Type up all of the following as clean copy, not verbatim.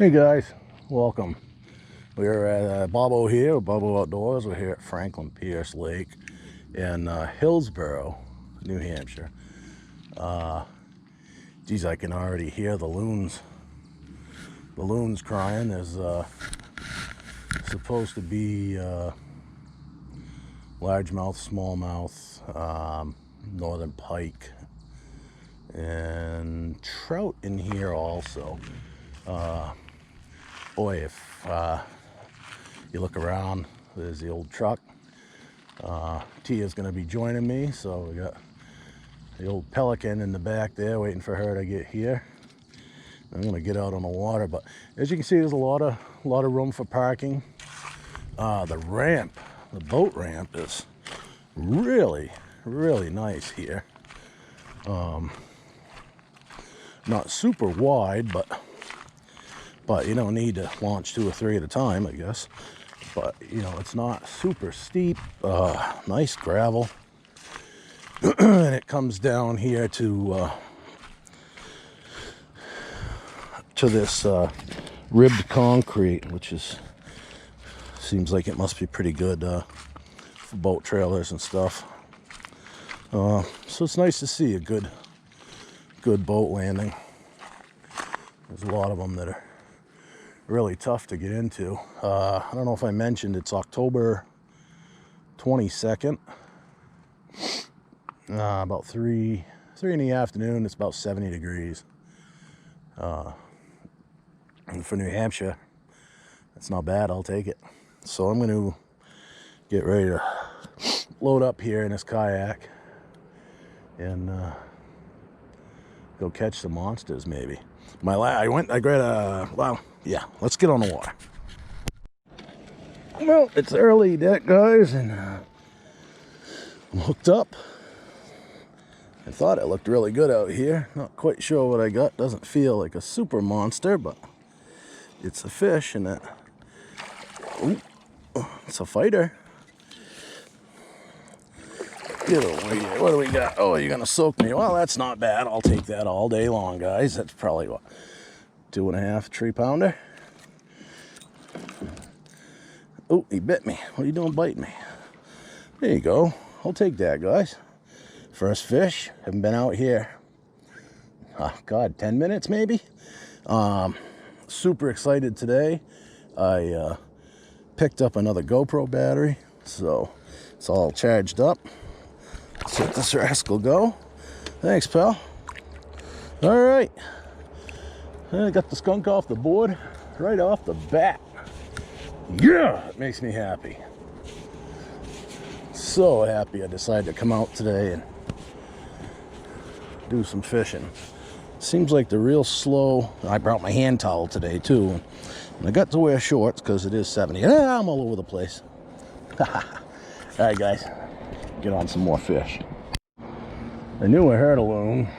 Hey guys, welcome. We're at Bobo here, Bobo Outdoors. We're here at Franklin Pierce Lake in Hillsboro, New Hampshire. Geez, I can already hear the loons. The loons crying. There's supposed to be largemouth, smallmouth, northern pike, and trout in here also. Boy, if you look around, there's the old truck. Tia's gonna be joining me, so we got the old Pelican in the back there waiting for her to get here. I'm gonna get out on the water, but as you can see, there's a lot of room for parking. The ramp, the boat ramp, is really nice here. Not super wide, but you don't need to launch 2 or 3 at a time, I guess. But you know, it's not super steep. Nice gravel. And it comes down here to this ribbed concrete, which seems like it must be pretty good for boat trailers and stuff. So it's nice to see a good boat landing. There's a lot of them that are really tough to get into. I don't know if I mentioned it's October 22nd. About 3 in the afternoon. It's about 70 degrees. And for New Hampshire, that's not bad. I'll take it. So I'm going to get ready to load up here in this kayak and go catch some monsters maybe. Yeah, let's get on the water. Well, it's early deck, guys, and I'm hooked up. I thought it looked really good out here. Not quite sure what I got. Doesn't feel like a super monster, but it's a fish, and it's a fighter. Get over here. What do we got? Oh, you're gonna soak me. Well, that's not bad. I'll take that all day long, guys. That's probably what, 2.5 3-pounder. Oh, he bit me. What are you doing biting me? There you go. I'll take that, guys. First fish. Haven't been out here, God, 10 minutes maybe. Super excited today. I picked up another GoPro battery, so it's all charged up. Let's let this rascal go. Thanks, pal. All right. I got the skunk off the board right off the bat. Yeah, it makes me happy. So happy I decided to come out today and do some fishing. Seems like they're real slow. I brought my hand towel today too. And I got to wear shorts because it is 70. I'm all over the place. All right, guys, get on some more fish. I knew I heard a loon.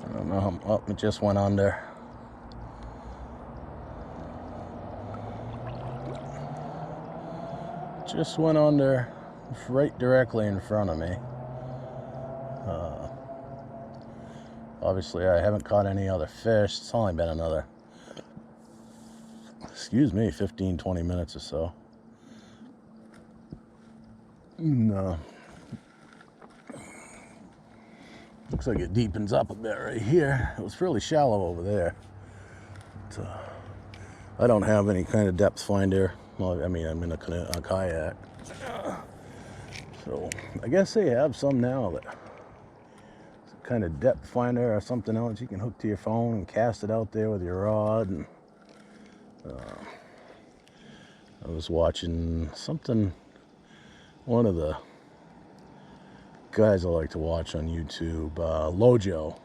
I don't know. Oh, it just went under. Just went under right directly in front of me. Obviously, I haven't caught any other fish. It's only been another, 15-20 minutes or so. No. Looks like it deepens up a bit right here. It was fairly shallow over there. But, I don't have any kind of depth finder. Well, I mean, I'm in a kayak. So I guess they have some now that kind of depth finder or something else you can hook to your phone and cast it out there with your rod. And I was watching something, one of the guys I like to watch on YouTube, Lojo.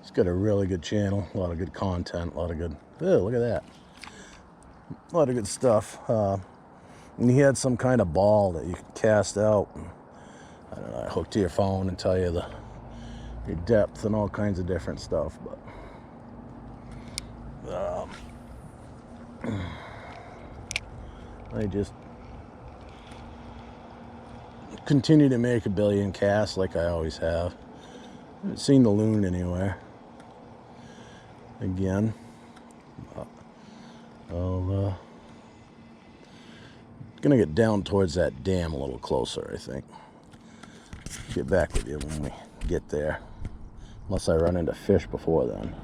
He's got a really good channel, a lot of good content, a lot of good, look at that, a lot of good stuff. And he had some kind of ball that you could cast out, and, I don't know, hook to your phone and tell you your depth and all kinds of different stuff. But I just continue to make a billion casts like I always have. I haven't seen the loon anywhere. Again, I'll gonna get down towards that dam a little closer, I think. Get back with you when we get there, unless I run into fish before then.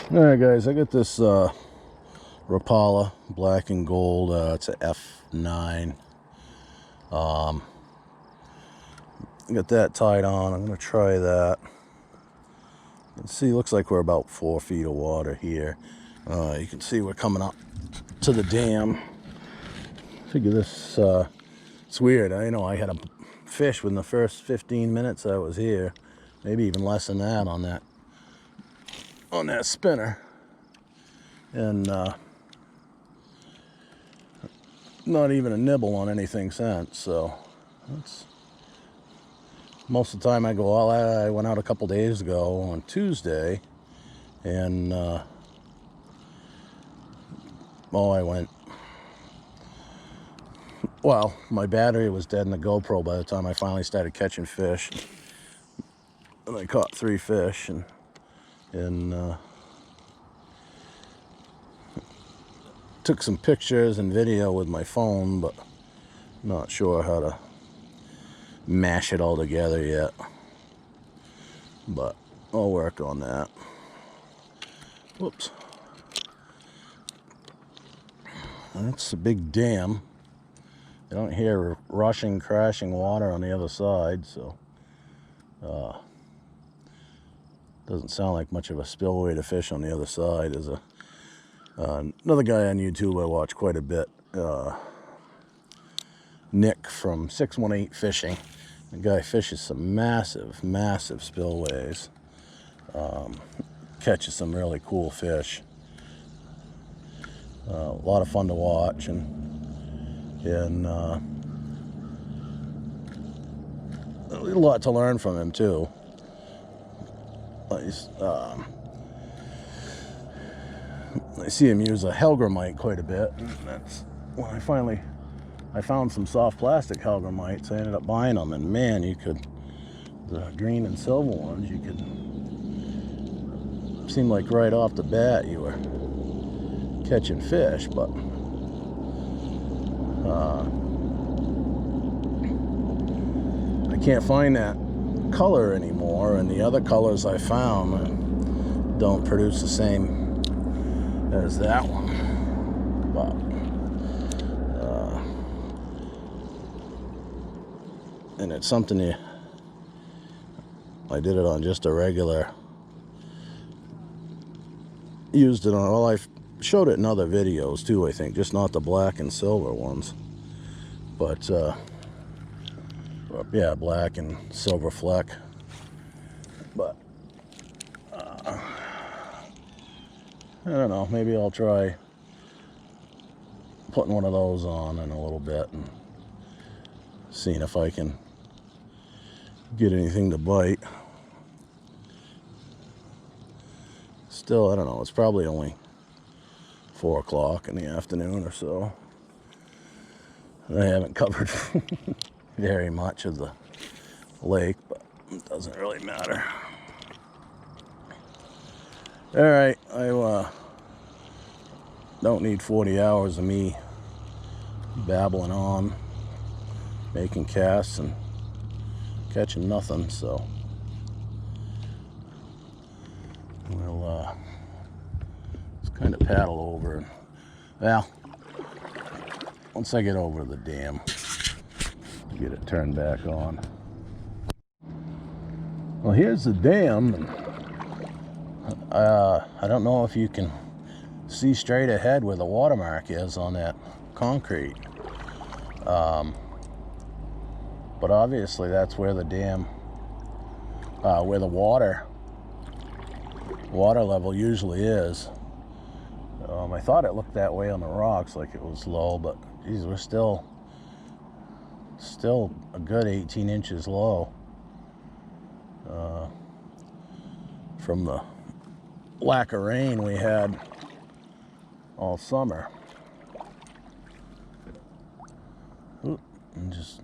Alright guys, I got this Rapala black and gold. It's a F9. I got that tied on. I'm gonna try that. Let's see, looks like we're about 4 feet of water here. You can see we're coming up to the dam. Figure this, it's weird. I know I had a fish within the first 15 minutes I was here, maybe even less than that on that spinner, and not even a nibble on anything since. So that's most of the time I go out. I went out a couple days ago on Tuesday, and well, my battery was dead in the GoPro by the time I finally started catching fish, and I caught 3 fish, and took some pictures and video with my phone, but not sure how to mash it all together yet, but I'll work on that. Whoops. That's a big dam. I don't hear rushing, crashing water on the other side, so doesn't sound like much of a spillway to fish on the other side. There's another guy on YouTube I watch quite a bit, Nick from 618 Fishing. The guy fishes some massive, massive spillways, catches some really cool fish. A lot of fun to watch, and a lot to learn from him too. I see him use a Hellgramite quite a bit, and that's when I found some soft plastic Hellgramites. I ended up buying them, and man, the green and silver ones, you could seem like right off the bat you were catching fish, but I can't find that color anymore, and the other colors I found don't produce the same as that one. But and it's something I did it on just a regular, used it on, well, I've showed it in other videos too, I think, just not the black and silver ones, but yeah, black and silver fleck. But I don't know, maybe I'll try putting one of those on in a little bit and seeing if I can get anything to bite. Still, I don't know, it's probably only 4 o'clock in the afternoon or so. I haven't covered very much of the lake, but it doesn't really matter. Alright, I don't need 40 hours of me babbling on, making casts and catching nothing, so we'll just kind of paddle over. Well, once I get over the dam, get it turned back on. Well, here's the dam, and I don't know if you can see straight ahead where the watermark is on that concrete, but obviously that's where the dam, where the water level usually is. I thought it looked that way on the rocks, like it was low, but geez, we're still a good 18 inches low from the lack of rain we had all summer. Oop, and just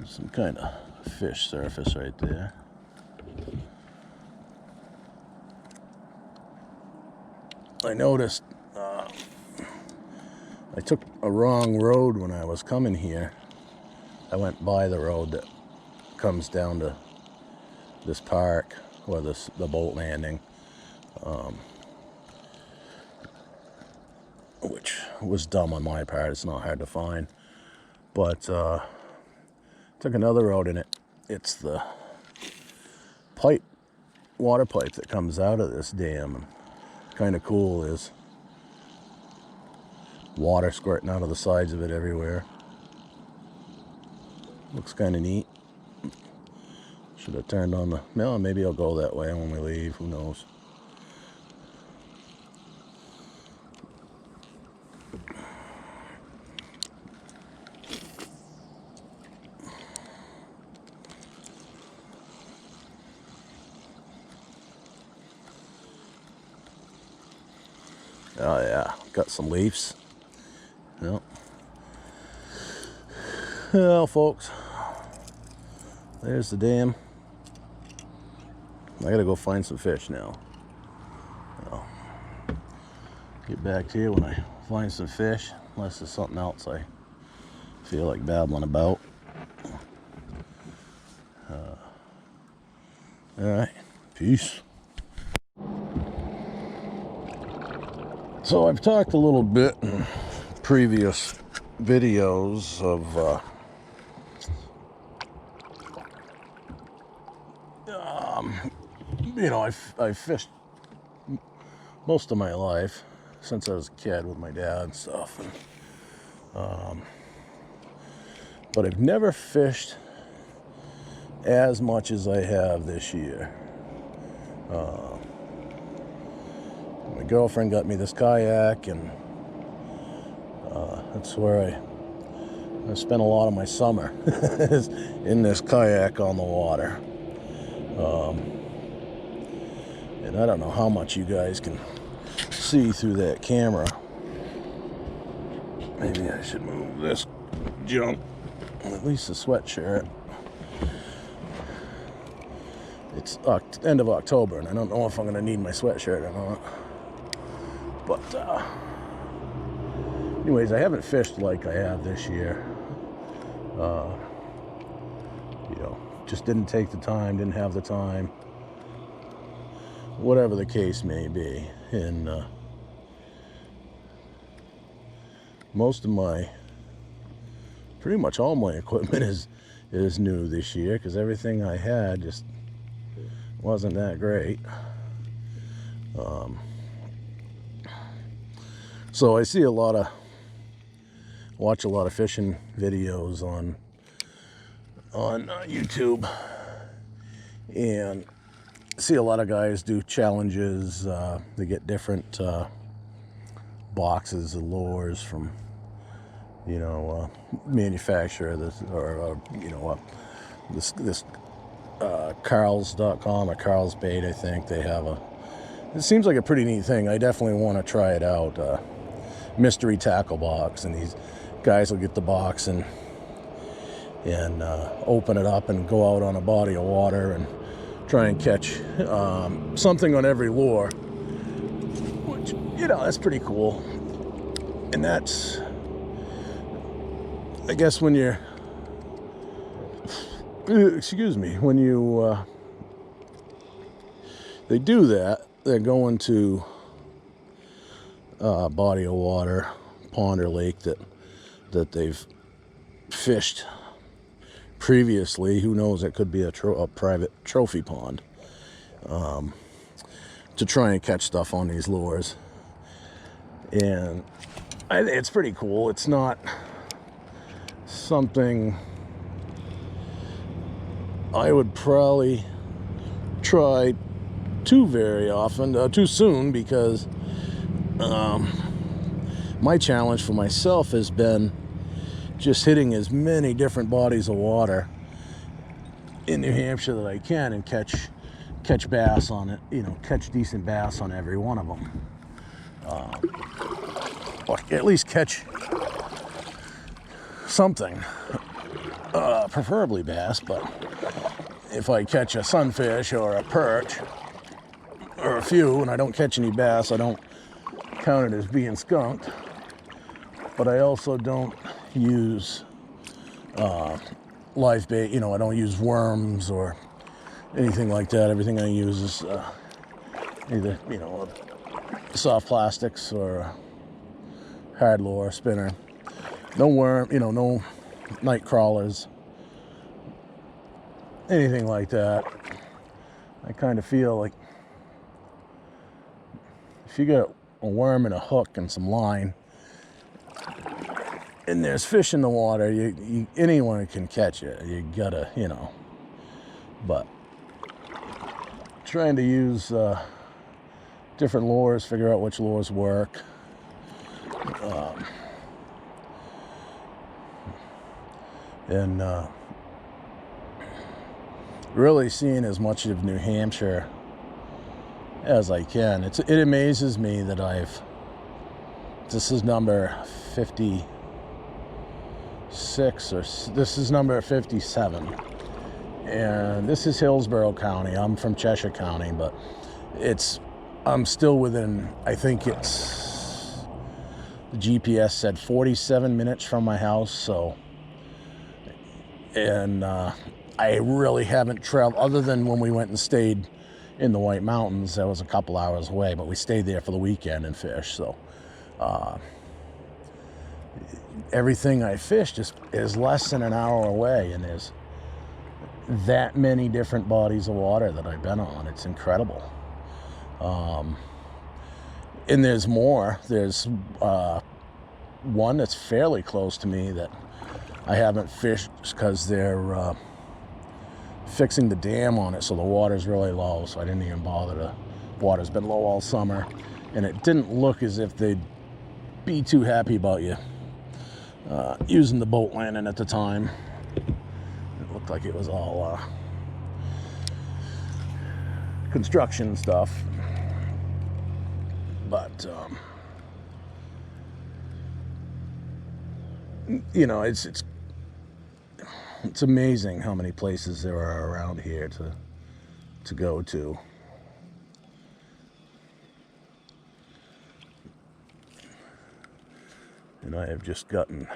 some kind of fish surface right there. I noticed I took a wrong road when I was coming here. I went by the road that comes down to this park, or the boat landing, which was dumb on my part. It's not hard to find. But took another road, and it's the water pipe that comes out of this dam. And kind of cool is water squirting out of the sides of it everywhere. Looks kind of neat. Should have turned on the... No, maybe I'll go that way when we leave. Who knows? Oh yeah, got some leaves. Yep. Well, folks, there's the dam. I gotta go find some fish now. I'll get back to you when I find some fish, unless there's something else I feel like babbling about. Alright, peace. So I've talked a little bit in previous videos of you know, I've fished most of my life since I was a kid with my dad and stuff, and but I've never fished as much as I have this year. My girlfriend got me this kayak, and that's where I spent a lot of my summer in this kayak on the water. And I don't know how much you guys can see through that camera. Maybe I should move this junk, at least the sweatshirt. It's end of October, and I don't know if I'm going to need my sweatshirt or not. But anyways, I haven't fished like I have this year. You know, just didn't take the time, didn't have the time, whatever the case may be. And pretty much all my equipment is new this year, because everything I had just wasn't that great. So I see watch a lot of fishing videos on YouTube, and see a lot of guys do challenges. They get different boxes of lures from, you know, manufacturer, this Carl's.com or Carl's Bait, I think they have it seems like a pretty neat thing. I definitely want to try it out. Mystery tackle box, and these guys will get the box and open it up and go out on a body of water and try and catch something on every lure, which, you know, that's pretty cool. And that's, I guess, when you're when you they do that, they're going to a body of water, pond or lake that they've fished previously. Who knows, it could be a private trophy pond, to try and catch stuff on these lures. And it's pretty cool. It's not something I would probably try too soon, because my challenge for myself has been just hitting as many different bodies of water in New Hampshire that I can, and catch bass on it, you know, catch decent bass on every one of them, or at least catch something, preferably bass. But if I catch a sunfish or a perch or a few and I don't catch any bass, I don't count it as being skunked. But I also don't use live bait. I don't use worms or anything like that. Everything I use is either, soft plastics or hard lure spinner. No worm, no night crawlers, anything like that. I kind of feel like if you got a worm and a hook and some line, and there's fish in the water, anyone can catch it. You gotta, but trying to use different lures, figure out which lures work. And really seeing as much of New Hampshire as I can. It amazes me that this is number 56, or this is number 57. And this is Hillsboro County. I'm from Cheshire County, but I'm still within, I think the GPS said 47 minutes from my house, so, and I really haven't traveled, other than when we went and stayed in the White Mountains. That was a couple hours away, but we stayed there for the weekend and fished, so everything I fished is less than an hour away, and there's that many different bodies of water that I've been on. It's incredible. And there's more. There's one that's fairly close to me that I haven't fished because they're fixing the dam on it, so the water's really low, so I didn't even bother to. Water's been low all summer, and it didn't look as if they'd be too happy about you using the boat landing at the time. It looked like it was all construction stuff, but it's amazing how many places there are around here to go to. And I have just gotten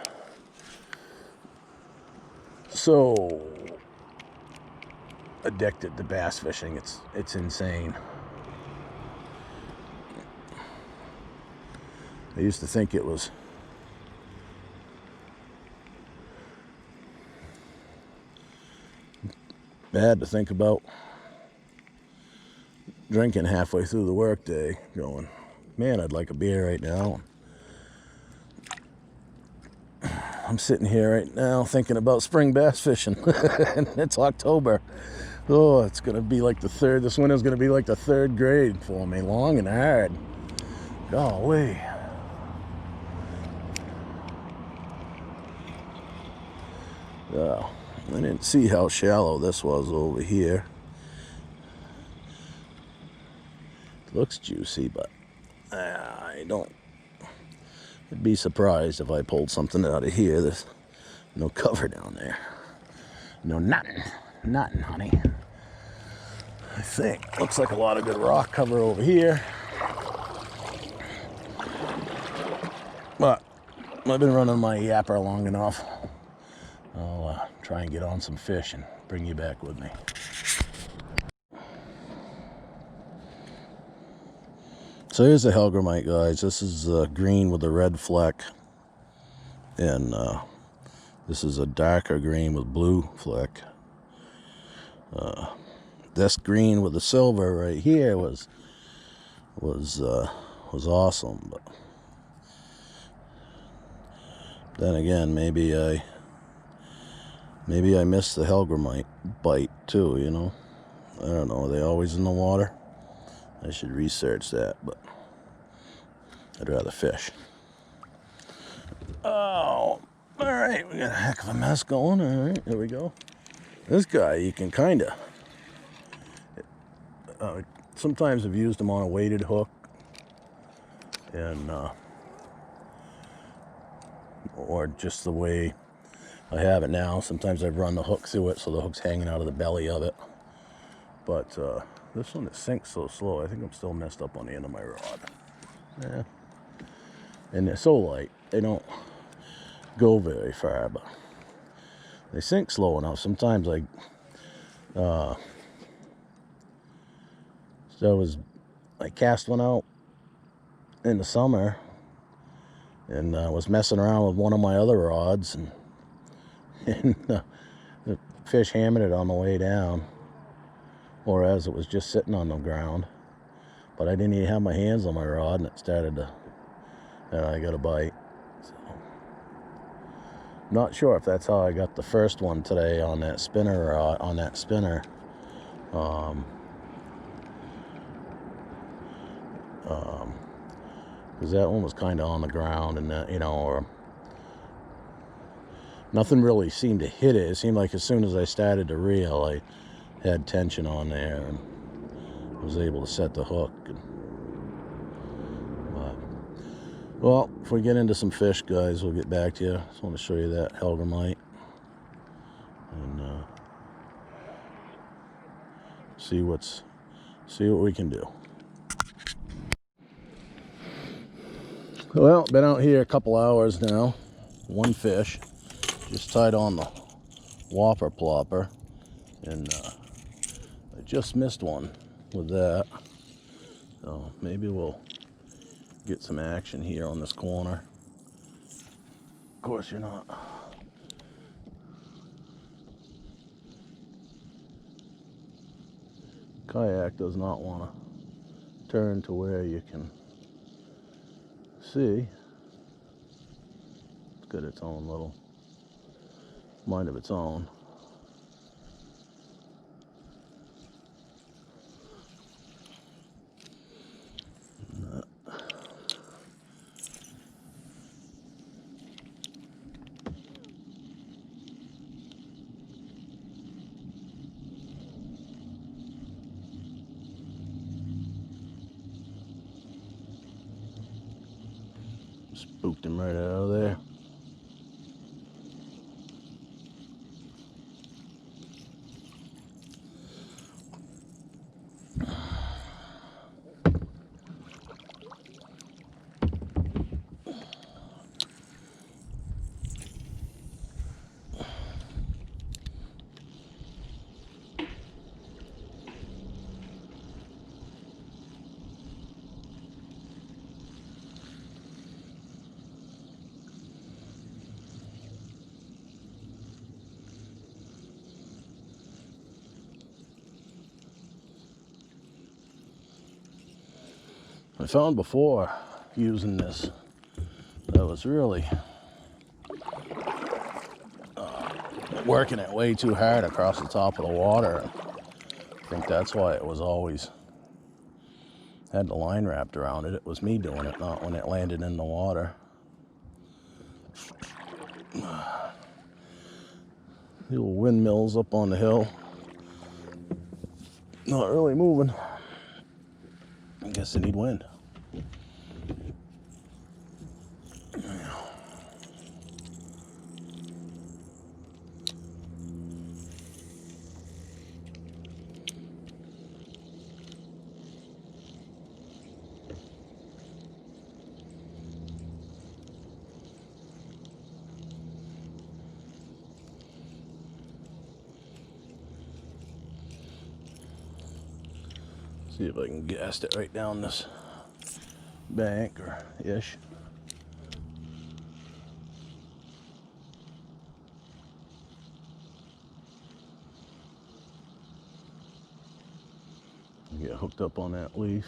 so addicted to bass fishing. It's insane. I used to think it was bad to think about drinking halfway through the workday, going, man, I'd like a beer right now. I'm sitting here right now thinking about spring bass fishing. And it's October. Oh, it's gonna be like this winter's gonna be like the third grade for me, long and hard. Golly. Oh, I didn't see how shallow this was over here. It looks juicy, but I don't. I'd be surprised if I pulled something out of here. There's no cover down there. No, nothing, honey. I think. Looks like a lot of good rock cover over here. But I've been running my yapper long enough. I'll try and get on some fish and bring you back with me. So here's the Hellgrammite, guys. This is green with a red fleck. And this is a darker green with blue fleck. This green with the silver right here was awesome. But then again, maybe I missed the Hellgrammite bite too, I don't know. Are they always in the water? I should research that, but I'd rather fish. Oh, all right. We got a heck of a mess going. All right, there we go. This guy, you can kind of... sometimes I've used him on a weighted hook. And... or just the way I have it now. Sometimes I've run the hook through it so the hook's hanging out of the belly of it. But this one, it sinks so slow. I think I'm still messed up on the end of my rod. Yeah, and they're so light they don't go very far, but they sink slow enough. Sometimes I cast one out in the summer and was messing around with one of my other rods, and the fish hammered it on the way down, or as it was just sitting on the ground. But I didn't even have my hands on my rod, and it started to, and I got a bite. So, not sure if that's how I got the first one today on that spinner rod, because that one was kind of on the ground, and that, or nothing really seemed to hit it. It seemed like as soon as I started to reel, I had tension on there and was able to set the hook. Well, if we get into some fish, guys, we'll get back to you. Just want to show you that Hellgramite and see what we can do. Well, been out here a couple hours now. One fish, just tied on the whopper plopper, and I just missed one with that. So maybe we'll get some action here on this corner. Of course you're not. Kayak does not want to turn to where you can see. It's got its own little mind of its own. Spooked him right out of there. I found before using this that was really working it way too hard across the top of the water. I think that's why it was always had the line wrapped around it. It was me doing it, not when it landed in the water. Little windmills up on the hill. Not really moving. I guess they need wind. See if I can cast it right down this bank or ish. Get hooked up on that leaf.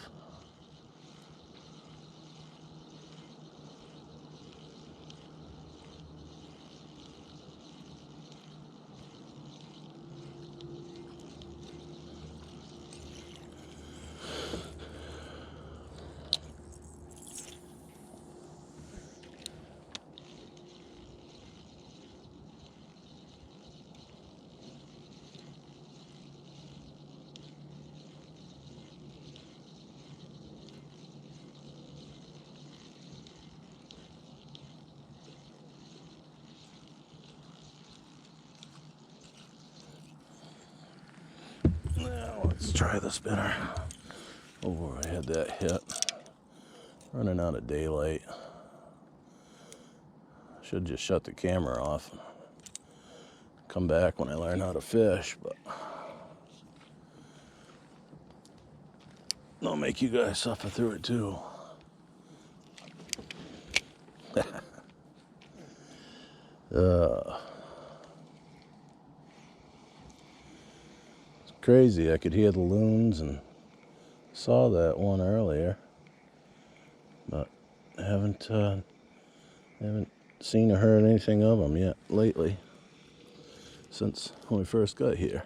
Now let's try the spinner. Oh, I had that hit. Running out of daylight. Should just shut the camera off and come back when I learn how to fish, but I'll make you guys suffer through it too. It's crazy. I could hear the loons and saw that one earlier, but I haven't seen or heard anything of them yet lately since when we first got here.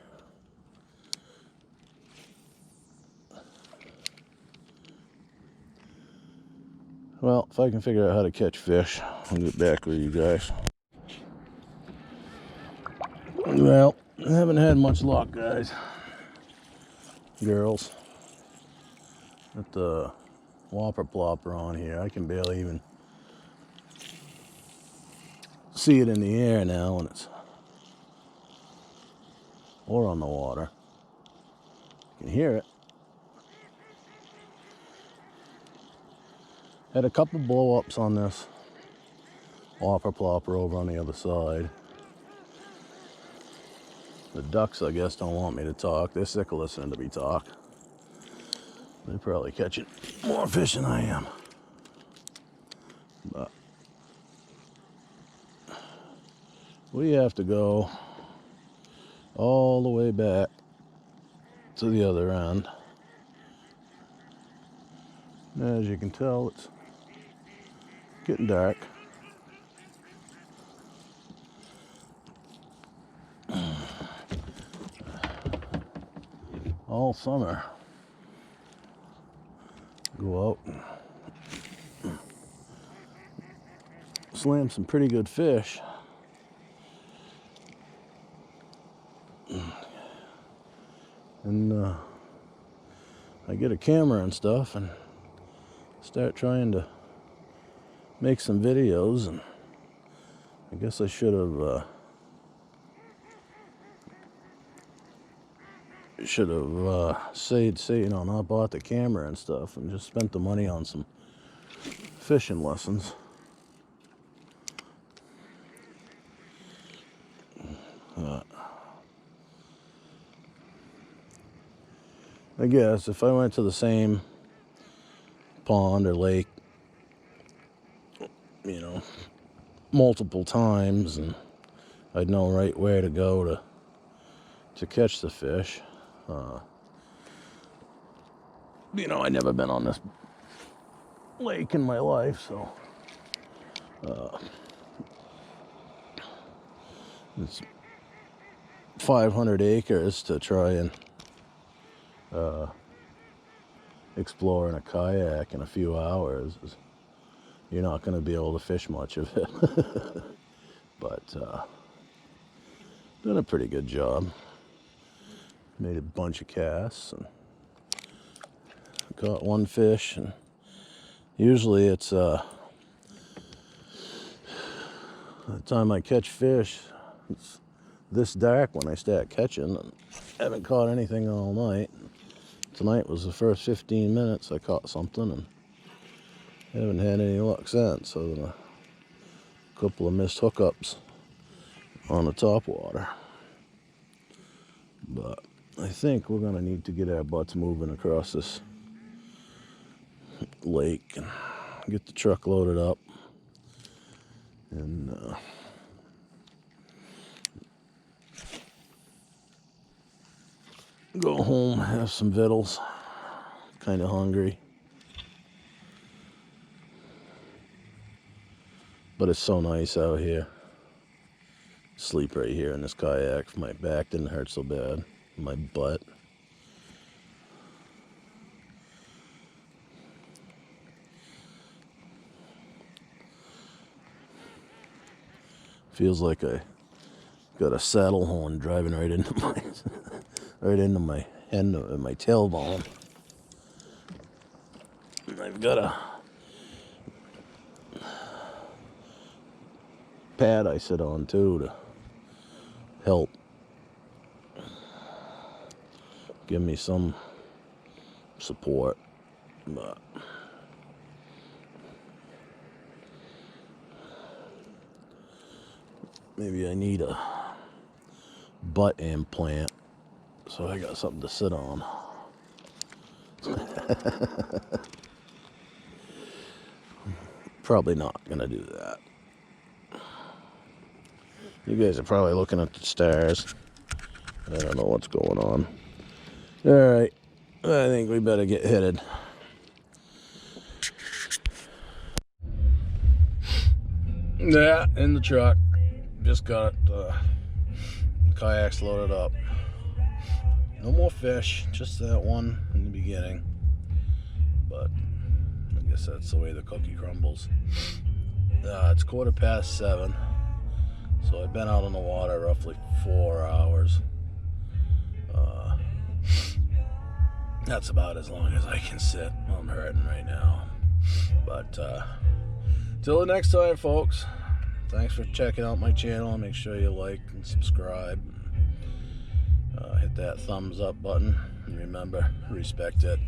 Well, if I can figure out how to catch fish, I'll get back with you guys. Well, I haven't had much luck, guys. Girls. With the whopper plopper on here, I can barely even see it in the air now when it's, or on the water. You can hear it. Had a couple blow-ups on this whopper plopper over on the other side. The ducks, I guess, don't want me to talk. They're sick of listening to me talk. They're probably catching more fish than I am. But we have to go all the way back to the other end. As you can tell, it's getting dark. All summer, go out and slam some pretty good fish. And I get a camera and stuff and start trying to make some videos, and I guess I should have said, you know, not bought the camera and stuff and just spent the money on some fishing lessons. I guess if I went to the same pond or lake, you know, multiple times, and I'd know right where to go to catch the fish. You know, I'd never been on this lake in my life, so it's 500 acres to try and explore in a kayak in a few hours. You're not going to be able to fish much of it. But done a pretty good job. Made a bunch of casts and caught one fish. And usually it's the time I catch fish, it's this dark when I start catching. And I haven't caught anything all night. Tonight was the first 15 minutes I caught something, and haven't had any luck since, other than a couple of missed hookups on the top water. But I think we're going to need to get our butts moving across this lake and get the truck loaded up and go home, have some victuals. Kind of hungry. But it's so nice out here. Sleep right here in this kayak. My back didn't hurt so bad. My butt. Feels like I got a saddle horn driving right into my right into my end of my tailbone. I've got a pad I sit on too to help give me some support, but Maybe I need a butt implant so I got something to sit on. Probably not gonna do that. You guys are probably looking at the stars. I don't know what's going on. Alright, I think we better get headed. Yeah, in the truck. Just got kayaks loaded up. No more fish, just that one in the beginning. But I guess that's the way the cookie crumbles. It's 7:15, so I've been out on the water roughly 4 hours. That's about as long as I can sit. I'm hurting right now. But till the next time, folks, thanks for checking out my channel. Make sure you like and subscribe. Hit that thumbs up button. And remember, respect it.